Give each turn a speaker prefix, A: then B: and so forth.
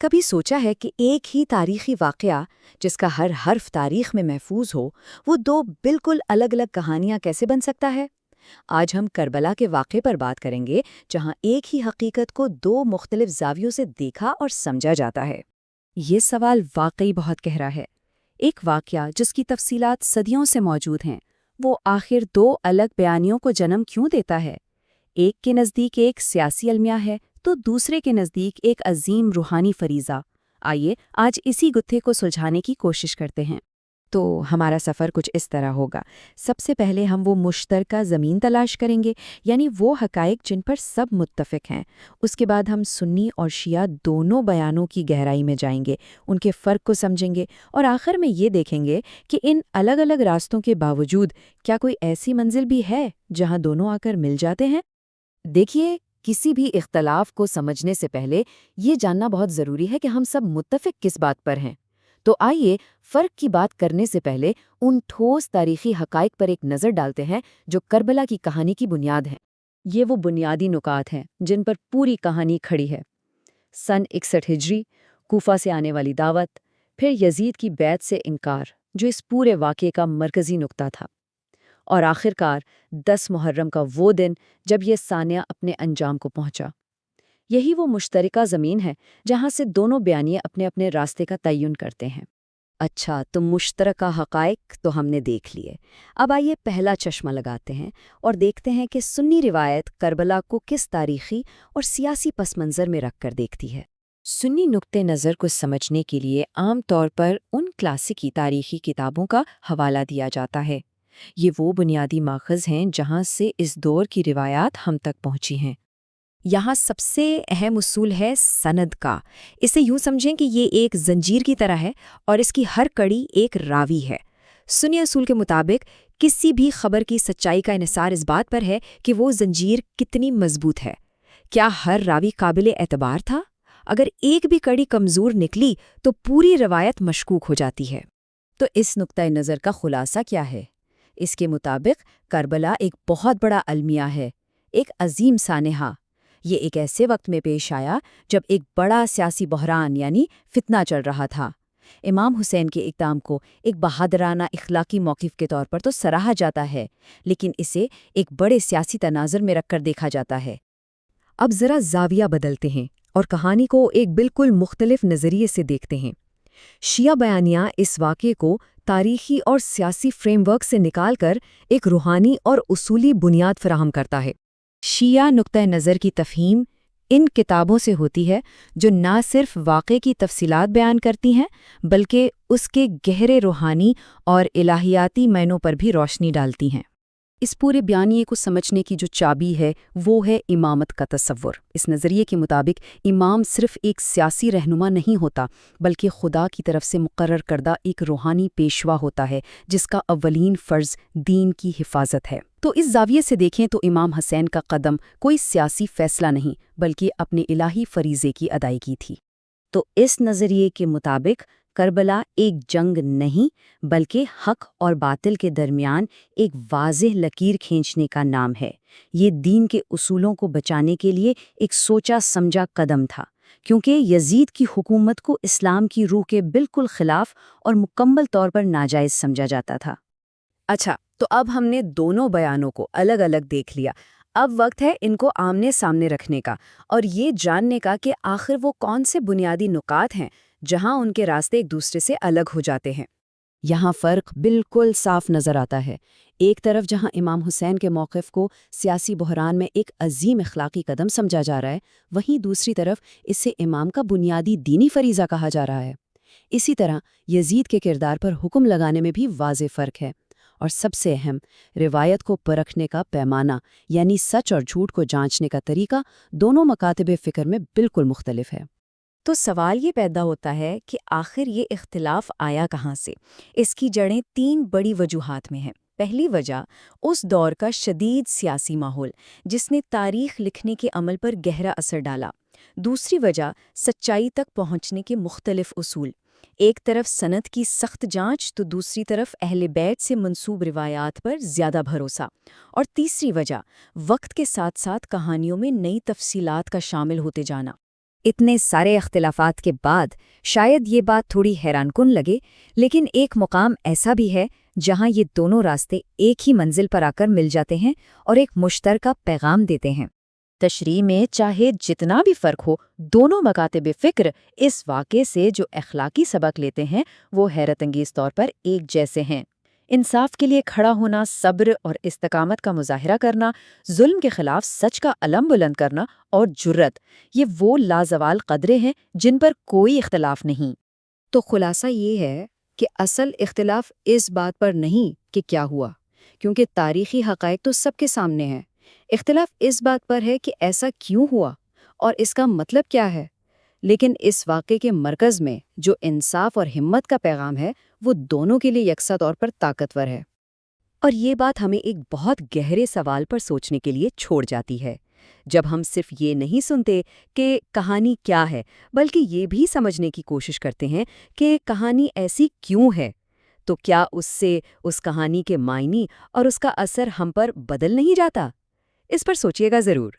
A: کبھی سوچا ہے کہ ایک ہی تاریخی واقعہ جس کا ہر حرف تاریخ میں محفوظ ہو، وہ دو بالکل الگ الگ کہانیاں کیسے بن سکتا ہے؟ آج ہم کربلا کے واقعے پر بات کریں گے، جہاں ایک ہی حقیقت کو دو مختلف زاویوں سے دیکھا اور سمجھا جاتا ہے۔
B: یہ سوال واقعی بہت گہرا ہے۔ ایک واقعہ جس کی تفصیلات صدیوں سے موجود ہیں، وہ آخر دو الگ بیانیوں کو جنم کیوں دیتا ہے؟ ایک کے نزدیک ایک سیاسی المیہ ہے تو دوسرے کے نزدیک ایک عظیم روحانی فریضہ۔ آئیے آج اسی گتھے کو سلجھانے کی کوشش کرتے ہیں۔ تو ہمارا سفر کچھ اس طرح ہوگا۔ سب سے پہلے ہم وہ مشترکہ زمین تلاش کریں گے، یعنی وہ حقائق جن پر سب متفق ہیں۔ اس کے بعد ہم سنی اور شیعہ دونوں بیانوں کی گہرائی میں جائیں گے، ان کے فرق کو سمجھیں گے، اور آخر میں یہ دیکھیں گے کہ ان الگ الگ راستوں کے باوجود کیا کوئی ایسی منزل بھی ہے جہاں دونوں آ کر مل جاتے ہیں۔
A: دیکھیے، کسی بھی اختلاف کو سمجھنے سے پہلے یہ جاننا بہت ضروری ہے کہ ہم سب متفق کس بات پر ہیں۔ تو آئیے فرق کی بات کرنے سے پہلے ان ٹھوس تاریخی حقائق پر ایک نظر ڈالتے ہیں جو کربلا کی کہانی کی بنیاد ہیں۔ یہ وہ بنیادی نکات ہیں جن پر پوری کہانی کھڑی ہے۔ سن 61 ہجری، کوفہ سے آنے والی دعوت، پھر یزید کی بیعت سے انکار جو اس پورے واقعے کا مرکزی نقطہ تھا، اور آخرکار 10 محرم کا وہ دن جب یہ سانیہ اپنے انجام کو پہنچا۔ یہی وہ مشترکہ زمین ہے جہاں سے دونوں بیانیے اپنے اپنے راستے کا تعین کرتے ہیں۔ اچھا، تو مشترکہ حقائق تو ہم نے دیکھ لیے۔ اب آئیے پہلا چشمہ لگاتے ہیں اور دیکھتے ہیں کہ سنی روایت کربلا کو کس تاریخی اور سیاسی پس منظر میں رکھ کر دیکھتی ہے۔ سنی نقطہ نظر کو سمجھنے کے لیے عام طور پر ان کلاسیکی تاریخی کتابوں کا حوالہ دیا جاتا ہے۔ یہ وہ بنیادی ماخذ ہیں جہاں سے اس دور کی روایات ہم تک پہنچی ہیں۔ یہاں سب سے اہم اصول ہے سند کا۔ اسے یوں سمجھیں کہ یہ ایک زنجیر کی طرح ہے اور اس کی ہر کڑی ایک راوی ہے۔ سنی اصول کے مطابق کسی بھی خبر کی سچائی کا انحصار اس بات پر ہے کہ وہ زنجیر کتنی مضبوط ہے۔ کیا ہر راوی قابل اعتبار تھا؟ اگر ایک بھی کڑی کمزور نکلی تو پوری روایت مشکوک ہو جاتی ہے۔ تو اس نقطہ نظر کا خلاصہ کیا ہے؟ اس کے مطابق کربلا ایک بہت بڑا المیہ ہے، ایک عظیم سانحہ۔ یہ ایک ایسے وقت میں پیش آیا جب ایک بڑا سیاسی بحران یعنی فتنہ چل رہا تھا۔ امام حسین کے اقدام کو ایک بہادرانہ اخلاقی موقف کے طور پر تو سراہا جاتا ہے، لیکن اسے ایک بڑے سیاسی تناظر میں رکھ کر دیکھا جاتا ہے۔ اب ذرا زاویہ بدلتے ہیں اور کہانی کو ایک بالکل مختلف نظریے سے دیکھتے ہیں۔ شیعہ بیانیہ اس واقعے کو تاریخی اور سیاسی فریم ورک سے نکال کر ایک روحانی اور اصولی بنیاد فراہم کرتا ہے۔ شیعہ نقطہ نظر کی تفہیم ان کتابوں سے ہوتی ہے جو نہ صرف واقعے کی تفصیلات بیان کرتی ہیں بلکہ اس کے گہرے روحانی اور الہیاتی معنوں پر بھی روشنی ڈالتی ہیں۔ اس پورے بیانیے کو سمجھنے کی جو چابی ہے وہ ہے امامت کا تصور۔ اس نظریے کے مطابق امام صرف ایک سیاسی رہنما نہیں ہوتا بلکہ خدا کی طرف سے مقرر کردہ ایک روحانی پیشوا ہوتا ہے جس کا اولین فرض دین کی حفاظت ہے۔ تو اس زاویے سے دیکھیں تو امام حسین کا قدم کوئی سیاسی فیصلہ نہیں بلکہ اپنے الہی فریضے کی ادائیگی تھی۔ تو اس نظریے کے مطابق کربلا ایک جنگ نہیں بلکہ حق اور باطل کے درمیان ایک واضح لکیر کھینچنے کا نام ہے۔ یہ دین کے اصولوں کو بچانے کے لیے ایک سوچا سمجھا قدم تھا، کیونکہ یزید کی حکومت کو اسلام کی روح کے بالکل خلاف اور مکمل طور پر ناجائز سمجھا جاتا تھا۔ اچھا، تو اب ہم نے دونوں بیانوں کو الگ الگ دیکھ لیا۔ اب وقت ہے ان کو آمنے سامنے رکھنے کا اور یہ جاننے کا کہ آخر وہ کون سے بنیادی نکات ہیں جہاں ان کے راستے ایک دوسرے سے الگ ہو جاتے ہیں۔ یہاں فرق بالکل صاف نظر آتا ہے۔ ایک طرف جہاں امام حسین کے موقف کو سیاسی بحران میں ایک عظیم اخلاقی قدم سمجھا جا رہا ہے، وہیں دوسری طرف اسے امام کا بنیادی دینی فریضہ کہا جا رہا ہے۔ اسی طرح یزید کے کردار پر حکم لگانے میں بھی واضح فرق ہے۔ اور سب سے اہم، روایت کو پرکھنے کا پیمانہ یعنی سچ اور جھوٹ کو جانچنے کا طریقہ دونوں مکاتب فکر میں بالکل مختلف ہے۔ تو سوال یہ پیدا ہوتا ہے کہ آخر یہ اختلاف آیا کہاں سے؟ اس کی جڑیں 3 بڑی وجوہات میں ہیں۔ پہلی وجہ اس دور کا شدید سیاسی ماحول جس نے تاریخ لکھنے کے عمل پر گہرا اثر ڈالا۔ دوسری وجہ سچائی تک پہنچنے کے مختلف اصول، ایک طرف سند کی سخت جانچ تو دوسری طرف اہل بیت سے منسوب روایات پر زیادہ بھروسہ، اور تیسری وجہ وقت کے ساتھ ساتھ کہانیوں میں نئی تفصیلات کا شامل ہوتے جانا۔
B: اتنے سارے اختلافات کے بعد شاید یہ بات تھوڑی حیران کن لگے، لیکن ایک مقام ایسا بھی ہے جہاں یہ دونوں راستے ایک ہی منزل پر آ کر مل جاتے ہیں اور ایک مشترکہ پیغام دیتے ہیں۔
A: تشریح میں چاہے جتنا بھی فرق ہو، دونوں مکاتب فکر اس واقعے سے جو اخلاقی سبق لیتے ہیں وہ حیرت انگیز طور پر ایک جیسے ہیں۔ انصاف کے لیے کھڑا ہونا، صبر اور استقامت کا مظاہرہ کرنا، ظلم کے خلاف سچ کا علم بلند کرنا اور جرت، یہ وہ لازوال قدرے ہیں جن پر کوئی اختلاف نہیں۔
B: تو خلاصہ یہ ہے کہ اصل اختلاف اس بات پر نہیں کہ کیا ہوا، کیونکہ تاریخی حقائق تو سب کے سامنے ہیں۔ اختلاف اس بات پر ہے کہ ایسا کیوں ہوا اور اس کا مطلب کیا ہے۔ لیکن اس واقعے کے مرکز میں جو انصاف اور ہمت کا پیغام ہے، وہ دونوں کے لیے یکساں طور پر طاقتور ہے۔ اور یہ بات ہمیں ایک بہت گہرے سوال پر سوچنے کے لیے چھوڑ جاتی ہے۔ جب ہم صرف یہ نہیں سنتے کہ کہانی کیا ہے، بلکہ یہ بھی سمجھنے کی کوشش کرتے ہیں کہ کہانی ایسی کیوں ہے، تو کیا اس سے اس کہانی کے معنی اور اس کا اثر ہم پر بدل نہیں جاتا؟ اس پر سوچیے گا ضرور۔